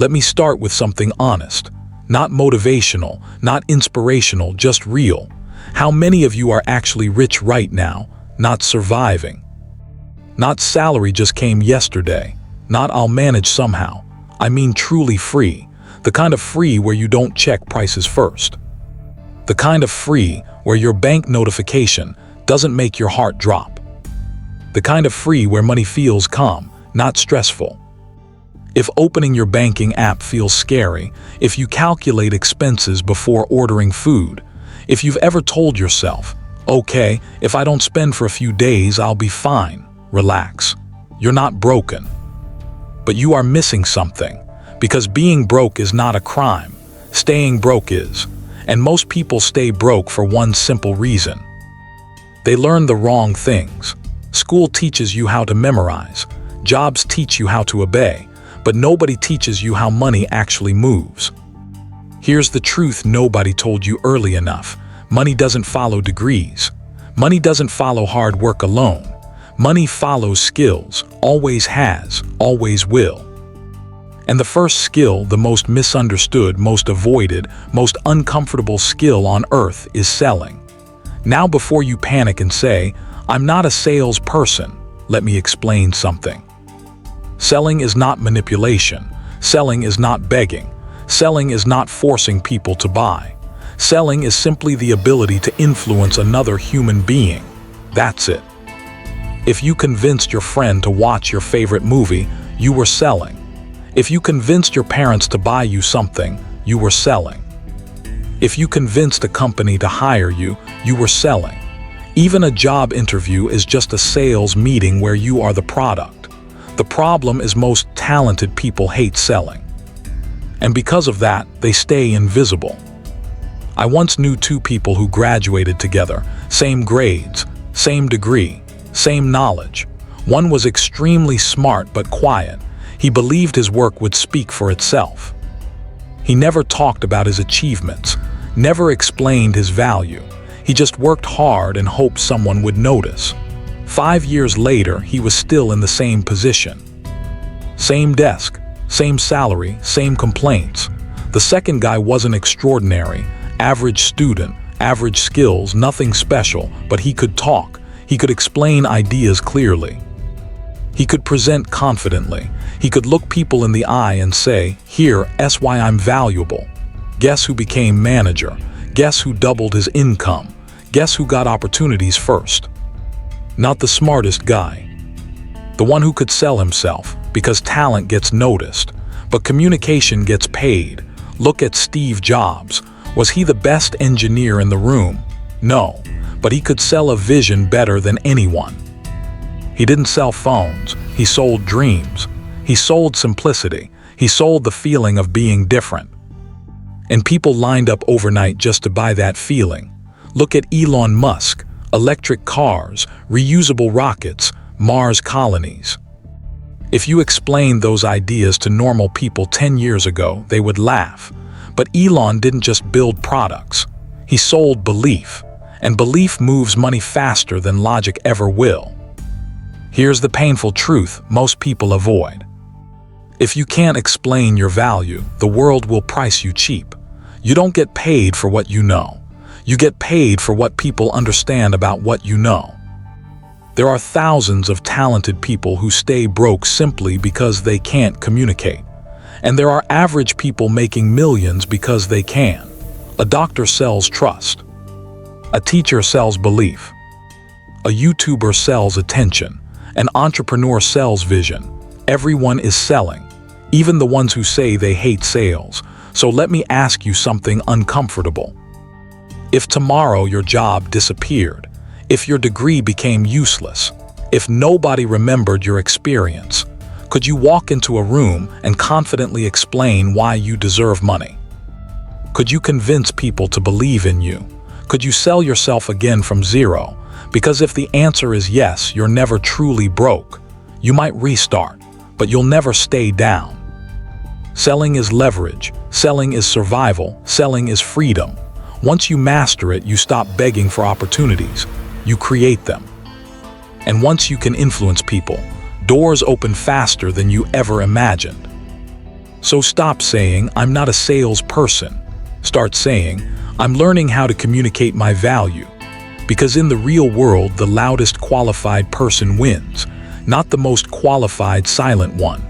Let me start with something honest. Not motivational, not inspirational, just real. How many of you are actually rich right now, not surviving? Not salary just came yesterday. Not I'll manage somehow. I mean truly free. The kind of free where you don't check prices first. The kind of free where your bank notification doesn't make your heart drop. The kind of free where money feels calm, not stressful. If opening your banking app feels scary, if you calculate expenses before ordering food, if you've ever told yourself, okay, if I don't spend for a few days, I'll be fine, relax. You're not broken. But you are missing something, because being broke is not a crime. Staying broke is. And most people stay broke for one simple reason. They learn the wrong things. School teaches you how to memorize. Jobs teach you how to obey. But nobody teaches you how money actually moves. Here's the truth nobody told you early enough. Money doesn't follow degrees. Money doesn't follow hard work alone. Money follows skills, always has, always will. And the first skill, the most misunderstood, most avoided, most uncomfortable skill on earth is selling. Now before you panic and say, I'm not a salesperson, let me explain something. Selling is not manipulation. Selling is not begging. Selling is not forcing people to buy. Selling is simply the ability to influence another human being. That's it. If you convinced your friend to watch your favorite movie, you were selling. If you convinced your parents to buy you something, you were selling. If you convinced a company to hire you, you were selling. Even a job interview is just a sales meeting where you are the product. The problem is most talented people hate selling. And because of that, they stay invisible. I once knew two people who graduated together, same grades, same degree, same knowledge. One was extremely smart but quiet. He believed his work would speak for itself. He never talked about his achievements, never explained his value. He just worked hard and hoped someone would notice. 5 years later, he was still in the same position. Same desk, same salary, same complaints. The second guy wasn't extraordinary, average student, average skills, nothing special, but he could talk. He could explain ideas clearly. He could present confidently. He could look people in the eye and say, here, that's why I'm valuable. Guess who became manager? Guess who doubled his income? Guess who got opportunities first? Not the smartest guy. The one who could sell himself, because talent gets noticed, but communication gets paid. Look at Steve Jobs. Was he the best engineer in the room? No, but he could sell a vision better than anyone. He didn't sell phones, he sold dreams. He sold simplicity. He sold the feeling of being different. And people lined up overnight just to buy that feeling. Look at Elon Musk. Electric cars, reusable rockets, Mars colonies. If you explained those ideas to normal people 10 years ago, they would laugh. But Elon didn't just build products. He sold belief. And belief moves money faster than logic ever will. Here's the painful truth most people avoid. If you can't explain your value, the world will price you cheap. You don't get paid for what you know. You get paid for what people understand about what you know. There are thousands of talented people who stay broke simply because they can't communicate. And there are average people making millions because they can. A doctor sells trust. A teacher sells belief. A YouTuber sells attention. An entrepreneur sells vision. Everyone is selling, even the ones who say they hate sales. So let me ask you something uncomfortable. If tomorrow your job disappeared, if your degree became useless, if nobody remembered your experience, could you walk into a room and confidently explain why you deserve money? Could you convince people to believe in you? Could you sell yourself again from zero? Because if the answer is yes, you're never truly broke. You might restart, but you'll never stay down. Selling is leverage. Selling is survival. Selling is freedom. Once you master it, you stop begging for opportunities. You create them. And once you can influence people, doors open faster than you ever imagined. So stop saying, "I'm not a salesperson." Start saying, "I'm learning how to communicate my value." Because in the real world, the loudest qualified person wins, not the most qualified silent one.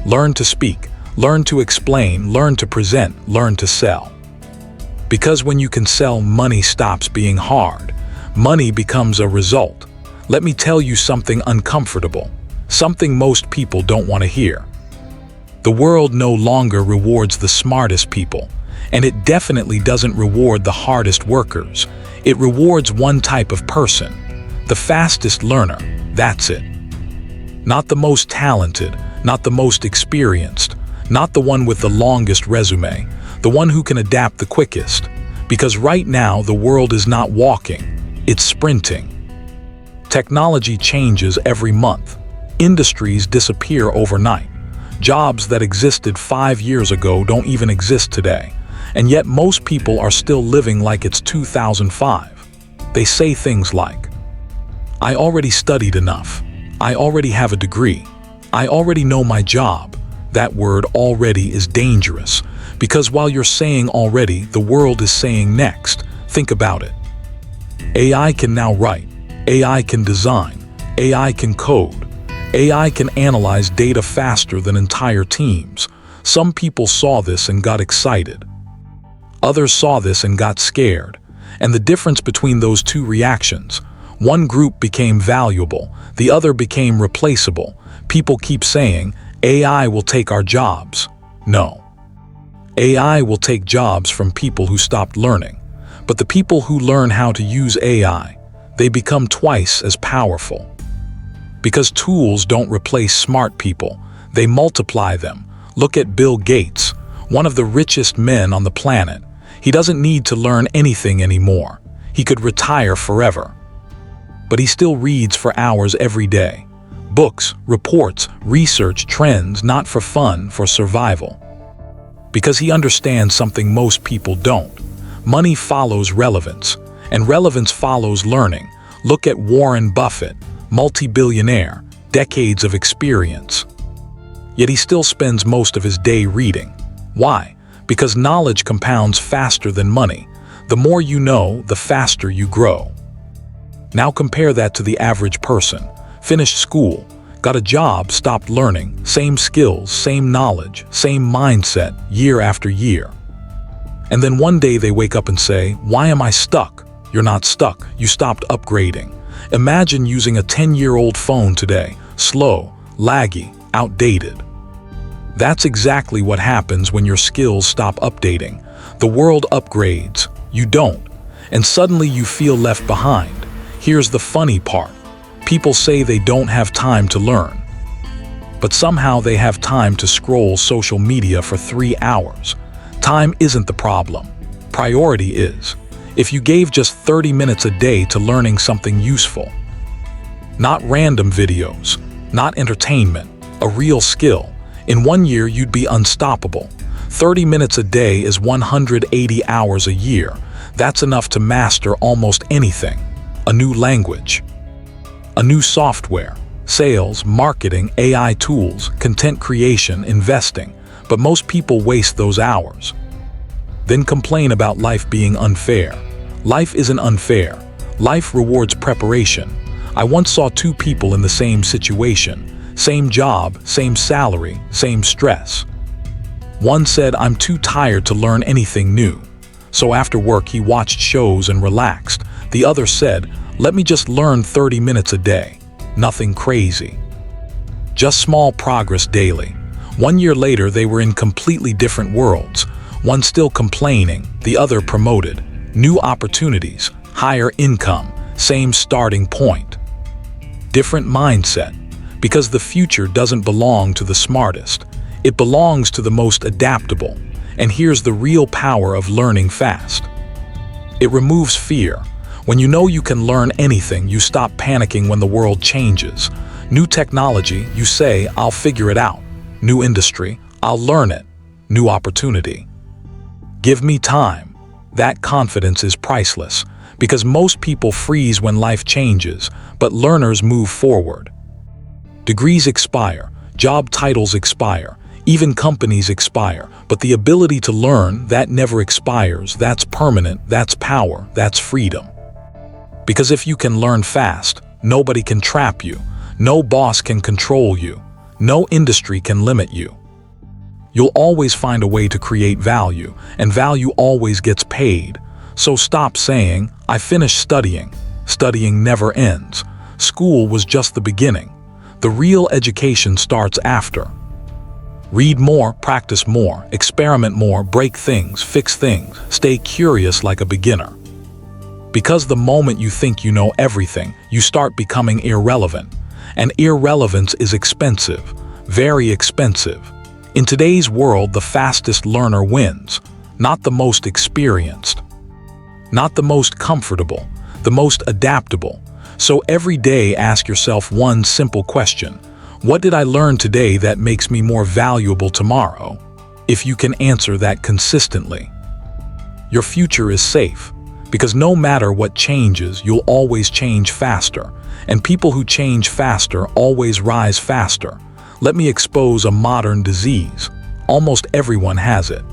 Learn to speak, learn to explain, learn to present, learn to sell. Because when you can sell, money stops being hard. Money becomes a result. Let me tell you something uncomfortable, something most people don't want to hear. The world no longer rewards the smartest people, and it definitely doesn't reward the hardest workers. It rewards one type of person, the fastest learner, that's it. Not the most talented, not the most experienced, not the one with the longest resume, the one who can adapt the quickest. Because right now the world is not walking, it's sprinting. Technology changes every month. Industries disappear overnight. Jobs that existed 5 years ago don't even exist today. And yet most people are still living like it's 2005. They say things like, "I already studied enough. I already have a degree. I already know my job." That word "already" is dangerous, because while you're saying already, the world is saying next. Think about it. AI can now write. AI can design. AI can code. AI can analyze data faster than entire teams. Some people saw this and got excited. Others saw this and got scared. And the difference between those two reactions, one group became valuable, the other became replaceable. People keep saying, "AI will take our jobs." No. AI will take jobs from people who stopped learning. But the people who learn how to use AI, they become twice as powerful. Because tools don't replace smart people, they multiply them. Look at Bill Gates, one of the richest men on the planet. He doesn't need to learn anything anymore. He could retire forever. But he still reads for hours every day. Books, reports, research, trends, not for fun, for survival. Because he understands something most people don't. Money follows relevance, and relevance follows learning. Look at Warren Buffett, multi-billionaire, decades of experience. Yet he still spends most of his day reading. Why? Because knowledge compounds faster than money. The more you know, the faster you grow. Now compare that to the average person. Finished school, got a job, stopped learning, same skills, same knowledge, same mindset, year after year. And then one day they wake up and say, "Why am I stuck?" You're not stuck, you stopped upgrading. Imagine using a 10-year-old phone today, slow, laggy, outdated. That's exactly what happens when your skills stop updating. The world upgrades, you don't, and suddenly you feel left behind. Here's the funny part. People say they don't have time to learn. But somehow they have time to scroll social media for 3 hours. Time isn't the problem. Priority is. If you gave just 30 minutes a day to learning something useful, not random videos, not entertainment, a real skill, in 1 year you'd be unstoppable. 30 minutes a day is 180 hours a year. That's enough to master almost anything. A new language, a new software, sales, marketing, AI tools, content creation, investing. But most people waste those hours. Then complain about life being unfair. Life isn't unfair. Life rewards preparation. I once saw 2 people in the same situation. Same job, same salary, same stress. One said, "I'm too tired to learn anything new." So after work he watched shows and relaxed. The other said, "Let me just learn 30 minutes a day. Nothing crazy. Just small progress daily." 1 year later they were in completely different worlds. One still complaining, the other promoted. New opportunities, higher income, same starting point. Different mindset. Because the future doesn't belong to the smartest. It belongs to the most adaptable. And here's the real power of learning fast. It removes fear. When you know you can learn anything, you stop panicking when the world changes. New technology, you say, "I'll figure it out." New industry, "I'll learn it." New opportunity. Give me time. That confidence is priceless, because most people freeze when life changes, but learners move forward. Degrees expire, job titles expire, Even companies expire, but the ability to learn, that never expires. That's permanent, that's power, that's freedom. Because if you can learn fast, nobody can trap you, no boss can control you, no industry can limit you. You'll always find a way to create value, and value always gets paid. So stop saying, "I finished studying." Studying never ends. School was just the beginning. The real education starts after. Read more, practice more, experiment more, break things, fix things, stay curious like a beginner. Because the moment you think you know everything, you start becoming irrelevant. And irrelevance is expensive, very expensive. In today's world, the fastest learner wins, not the most experienced, not the most comfortable, the most adaptable. So every day ask yourself one simple question. What did I learn today that makes me more valuable tomorrow? If you can answer that consistently, your future is safe, because no matter what changes, you'll always change faster, and people who change faster always rise faster. Let me expose a modern disease. Almost everyone has it.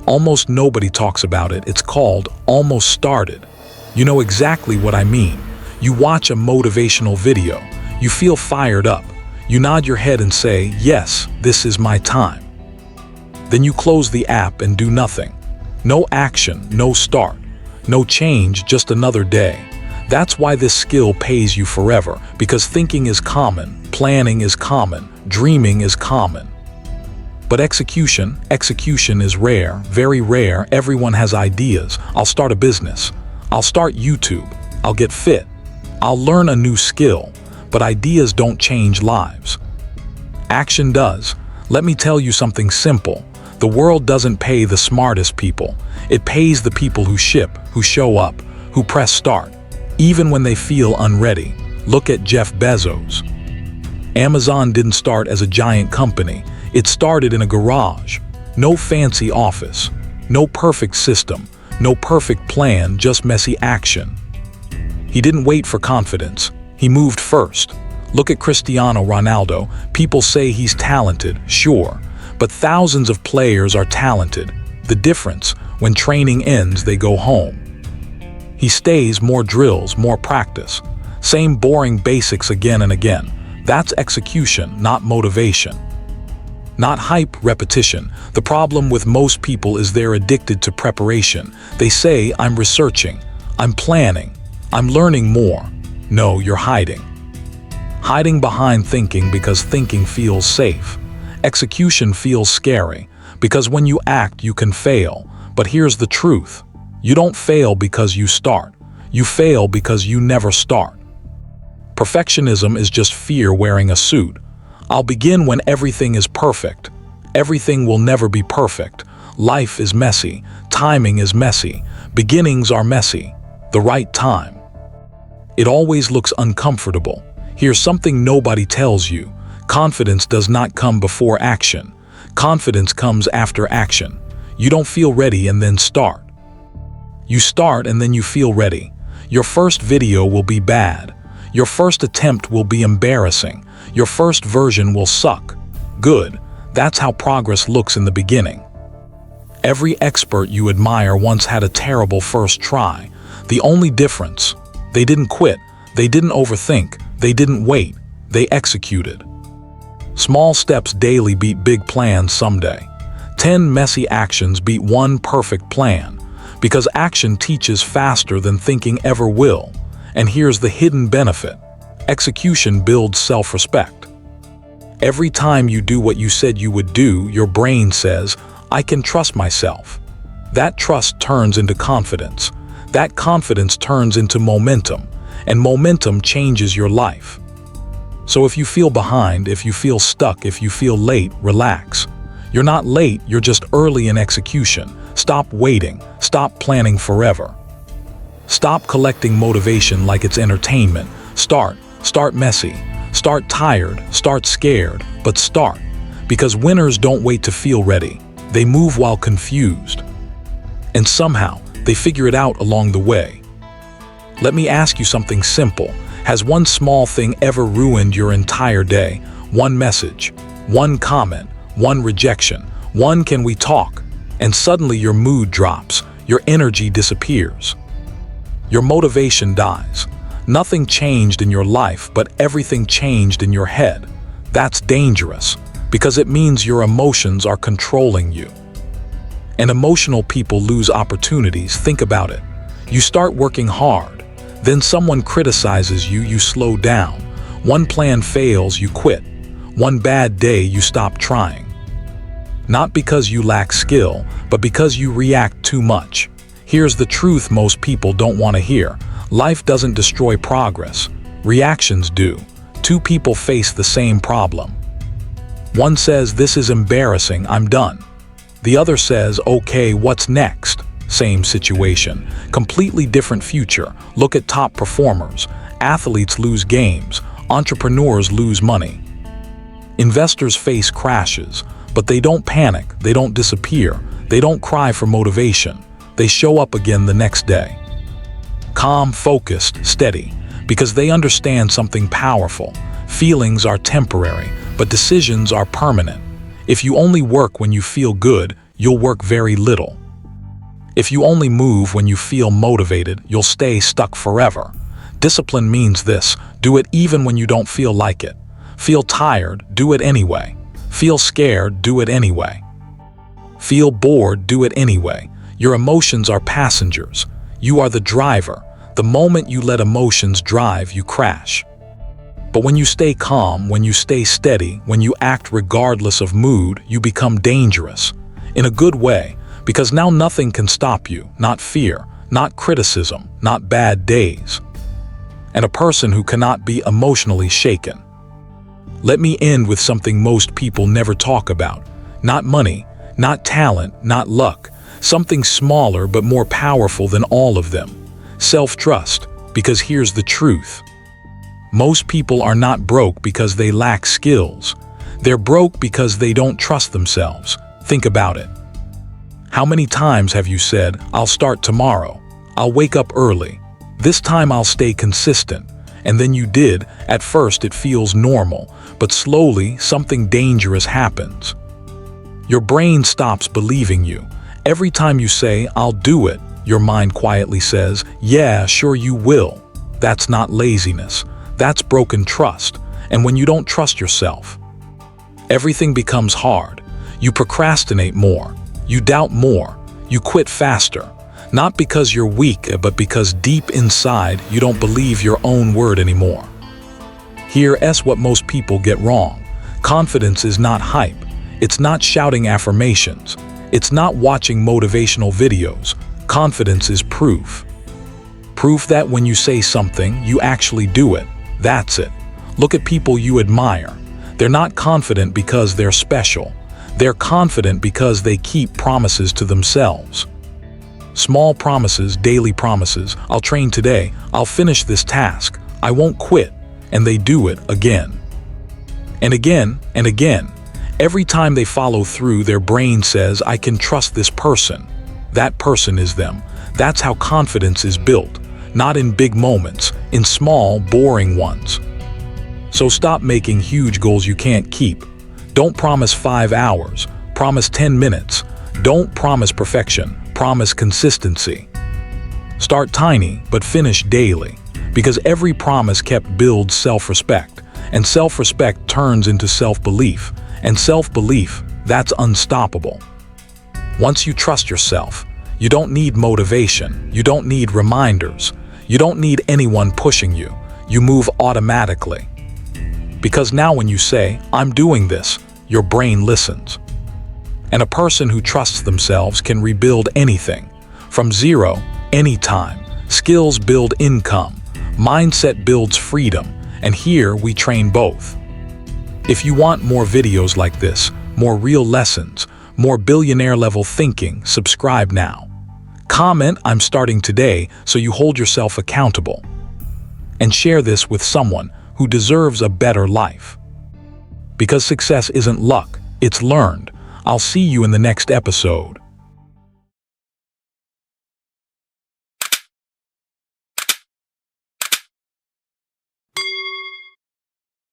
Almost nobody talks about it. It's called almost started. You know exactly what I mean. You watch a motivational video, you feel fired up. You nod your head and say, "Yes, this is my time." Then you close the app and do nothing. No action, no start, no change, just another day. That's why this skill pays you forever, because thinking is common, planning is common, dreaming is common. But execution is rare, very rare. Everyone has ideas. I'll start a business. I'll start YouTube. I'll get fit. I'll learn a new skill. But ideas don't change lives. Action does. Let me tell you something simple. The world doesn't pay the smartest people. It pays the people who ship, who show up, who press start, even when they feel unready. Look at Jeff Bezos. Amazon didn't start as a giant company. It started in a garage. No fancy office, no perfect system, no perfect plan, just messy action. He didn't wait for confidence. He moved first. Look at Cristiano Ronaldo. People say he's talented, sure, but thousands of players are talented. The difference, when training ends, they go home. He stays, more drills, more practice. Same boring basics again and again. That's execution, not motivation. Not hype, repetition. The problem with most people is they're addicted to preparation. They say, "I'm researching, I'm planning, I'm learning more." No, you're hiding. Hiding behind thinking because thinking feels safe. Execution feels scary because when you act, you can fail. But here's the truth. You don't fail because you start. You fail because you never start. Perfectionism is just fear wearing a suit. I'll begin when everything is perfect. Everything will never be perfect. Life is messy. Timing is messy. Beginnings are messy. The right time. It always looks uncomfortable. Here's something nobody tells you. Confidence does not come before action. Confidence comes after action. You don't feel ready and then start. You start and then you feel ready. Your first video will be bad. Your first attempt will be embarrassing. Your first version will suck. Good. That's how progress looks in the beginning. Every expert you admire once had a terrible first try. The only difference, they didn't quit, they didn't overthink, they didn't wait, they executed. Small steps daily beat big plans someday. 10 messy actions beat one perfect plan. Because action teaches faster than thinking ever will. And here's the hidden benefit. Execution builds self-respect. Every time you do what you said you would do, your brain says, "I can trust myself." That trust turns into confidence. That confidence turns into momentum, and momentum changes your life. So if you feel behind, if you feel stuck, if you feel late, relax. You're not late, you're just early in execution. Stop waiting, stop planning forever. Stop collecting motivation like it's entertainment. Start messy, start tired, start scared, but start. Because winners don't wait to feel ready. They move while confused. And somehow, they figure it out along the way. Let me ask you something simple. Has one small thing ever ruined your entire day? One message, one comment, one rejection, one "can we talk?" and suddenly your mood drops, your energy disappears. Your motivation dies. Nothing changed in your life, but everything changed in your head. That's dangerous, because it means your emotions are controlling you. And emotional people lose opportunities. Think about it. You start working hard, then someone criticizes you, you slow down. One plan fails, you quit. One bad day, you stop trying. Not because you lack skill, but because you react too much. Here's the truth most people don't want to hear. Life doesn't destroy progress. Reactions do. Two people face the same problem. One says, "This is embarrassing, I'm done." The other says, "Okay, what's next?" Same situation, completely different future. Look at top performers. Athletes lose games. Entrepreneurs lose money. Investors face crashes, but they don't panic, they don't disappear, they don't cry for motivation. They show up again the next day. Calm, focused, steady, because they understand something powerful. Feelings are temporary, but decisions are permanent. If you only work when you feel good, you'll work very little. If you only move when you feel motivated, you'll stay stuck forever. Discipline means this: do it even when you don't feel like it. Feel tired, do it anyway. Feel scared, do it anyway. Feel bored, do it anyway. Your emotions are passengers. You are the driver. The moment you let emotions drive, you crash. But when you stay calm, when you stay steady, when you act regardless of mood, you become dangerous. In a good way, because now nothing can stop you, not fear, not criticism, not bad days. And a person who cannot be emotionally shaken. Let me end with something most people never talk about. Not money, not talent, not luck. Something smaller but more powerful than all of them. Self-trust, because here's the truth. Most people are not broke because they lack skills. They're broke because they don't trust themselves. Think about it. How many times have you said, "I'll start tomorrow. I'll wake up early. This time I'll stay consistent." And then you did. At first it feels normal, but slowly something dangerous happens. Your brain stops believing you. Every time you say, "I'll do it," your mind quietly says, "Yeah, sure you will." That's not laziness. That's broken trust. And when you don't trust yourself, everything becomes hard. You procrastinate more. You doubt more. You quit faster. Not because you're weak, but because deep inside you don't believe your own word anymore. Here's what most people get wrong. Confidence is not hype. It's not shouting affirmations. It's not watching motivational videos. Confidence is proof. Proof that when you say something, you actually do it. That's it. Look at people you admire. They're not confident because they're special. They're confident because they keep promises to themselves. Small promises, daily promises. "I'll train today. I'll finish this task. I won't quit." And they do it again. And again and again. Every time they follow through, their brain says, "I can trust this person." That person is them. That's how confidence is built. Not in big moments, in small, boring ones. So stop making huge goals you can't keep. Don't promise 5 hours. Promise 10 minutes. Don't promise perfection. Promise consistency. Start tiny, but finish daily. Because every promise kept builds self-respect. And self-respect turns into self-belief. And self-belief, that's unstoppable. Once you trust yourself, you don't need motivation. You don't need reminders. You don't need anyone pushing you. You move automatically. Because now when you say, "I'm doing this," your brain listens. And a person who trusts themselves can rebuild anything. From zero, anytime. Skills build income. Mindset builds freedom. And here we train both. If you want more videos like this, more real lessons, more billionaire-level thinking, subscribe now. Comment, "I'm starting today," so you hold yourself accountable. And share this with someone who deserves a better life. Because success isn't luck, it's learned. I'll see you in the next episode.